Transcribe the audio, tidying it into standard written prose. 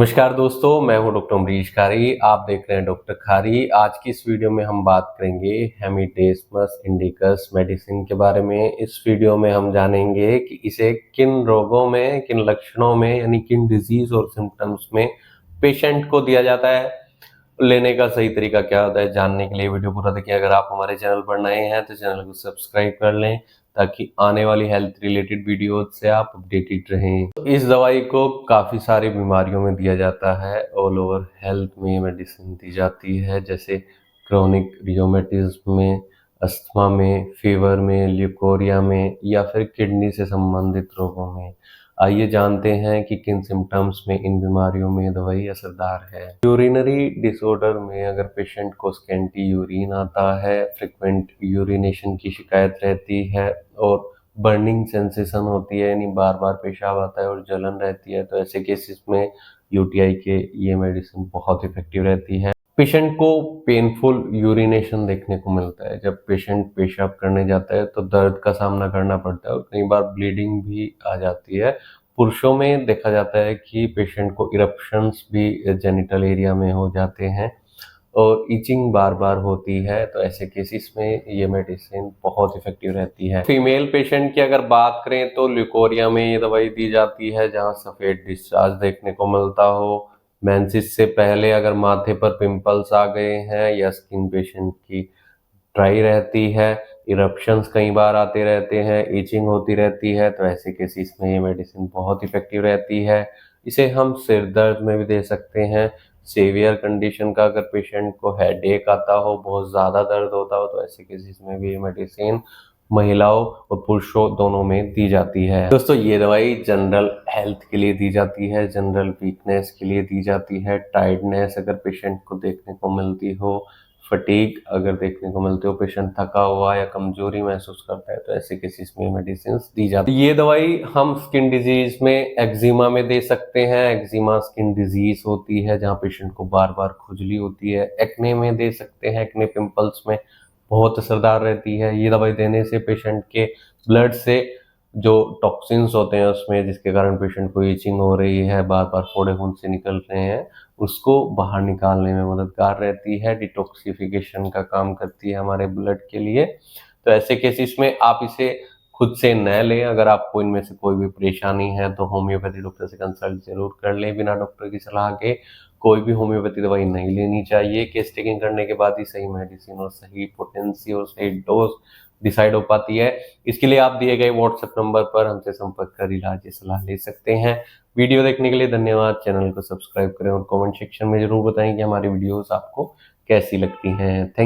नमस्कार दोस्तों, मैं हूं डॉक्टर अमरीश खारी। आप देख रहे हैं डॉक्टर खारी। आज की इस वीडियो में हम बात करेंगे हेमिडेस्मस इंडिकस मेडिसिन के बारे में। इस वीडियो में हम जानेंगे कि इसे किन रोगों में, किन लक्षणों में, यानी किन डिजीज और सिम्टम्स में पेशेंट को दिया जाता है। लेने का सही तरीका क्या होता है, जानने के लिए वीडियो पूरा देखिए। अगर आप हमारे चैनल पर नए हैं तो चैनल को सब्सक्राइब कर लें ताकि आने वाली हेल्थ रिलेटेड वीडियो से आप अपडेटेड रहें। तो इस दवाई को काफ़ी सारी बीमारियों में दिया जाता है। ऑल ओवर हेल्थ में मेडिसिन दी जाती है, जैसे क्रोनिक रियोमेटिज्म में, अस्थमा में, फीवर में, ल्यूकोरिया में या फिर किडनी से संबंधित रोगों में। आइए जानते हैं कि किन सिम्टम्स में इन बीमारियों में दवाई असरदार है। यूरिनरी डिसऑर्डर में अगर पेशेंट को स्कैंटी यूरिन आता है, फ्रिक्वेंट यूरिनेशन की शिकायत रहती है और बर्निंग सेंसेशन होती है, यानी बार बार पेशाब आता है और जलन रहती है, तो ऐसे केसेस में यूटीआई के ये मेडिसिन बहुत इफेक्टिव रहती है। पेशेंट को पेनफुल यूरिनेशन देखने को मिलता है। जब पेशेंट पेशाब करने जाता है तो दर्द का सामना करना पड़ता है और कई बार ब्लीडिंग भी आ जाती है। पुरुषों में देखा जाता है कि पेशेंट को इरप्शंस भी जेनिटल एरिया में हो जाते हैं और इचिंग बार बार होती है, तो ऐसे केसेस में ये मेडिसिन बहुत इफेक्टिव रहती है। फीमेल पेशेंट की अगर बात करें तो ल्यूकोरिया में ये दवाई दी जाती है, जहां सफ़ेद डिस्चार्ज देखने को मिलता हो, मेंसेस से पहले अगर माथे पर पिंपल्स आ गए हैं या स्किन पेशेंट की ड्राई रहती है, इरप्शंस कई बार आते रहते हैं, इचिंग होती रहती है, तो ऐसे केसेस में ये मेडिसिन बहुत इफेक्टिव रहती है। इसे हम सिर दर्द में भी दे सकते हैं। सीवियर कंडीशन का अगर पेशेंट को हेडेक आता हो, बहुत ज़्यादा दर्द होता हो, तो ऐसे केसेस में भी ये मेडिसिन महिलाओं और पुरुषों दोनों में दी जाती है। दोस्तों, ये दवाई जनरल हेल्थ के लिए दी जाती है, जनरल वीकनेस के लिए दी जाती है, टायर्डनेस अगर पेशेंट को देखने को मिलती हो, फटीग अगर देखने को मिलती हो, पेशेंट थका हुआ या कमजोरी महसूस करता है, तो ऐसे केसेस में मेडिसिन दी जाती है। ये दवाई हम स्किन डिजीज में एक्जिमा में दे सकते हैं। एक्जिमा स्किन डिजीज होती है जहाँ पेशेंट को बार बार खुजली होती है। एक्ने में दे सकते हैं, एक्ने पिंपल्स में बहुत असरदार रहती है। ये दवाई देने से पेशेंट के ब्लड से जो टॉक्सिन्स होते हैं उसमें, जिसके कारण पेशेंट को इचिंग हो रही है, बार बार फोड़े खून से निकल रहे हैं, उसको बाहर निकालने में मददगार रहती है। डिटॉक्सिफिकेशन का काम करती है हमारे ब्लड के लिए। तो ऐसे केसेस में आप इसे खुद से न लें। अगर आपको इनमें से कोई भी परेशानी है तो होम्योपैथी डॉक्टर से कंसल्ट जरूर कर लें। बिना डॉक्टर की सलाह के कोई भी होम्योपैथी दवाई नहीं लेनी चाहिए। केस टेकिंग करने के बाद ही सही मेडिसिन और सही पोटेंसी और सही डोज डिसाइड हो पाती है। इसके लिए आप दिए गए व्हाट्सएप नंबर पर हमसे संपर्क कर इलाज सलाह ले सकते हैं। वीडियो देखने के लिए धन्यवाद। चैनल को सब्सक्राइब करें और कमेंट सेक्शन में जरूर बताएं कि हमारी वीडियोस आपको कैसी लगती हैं। थैंक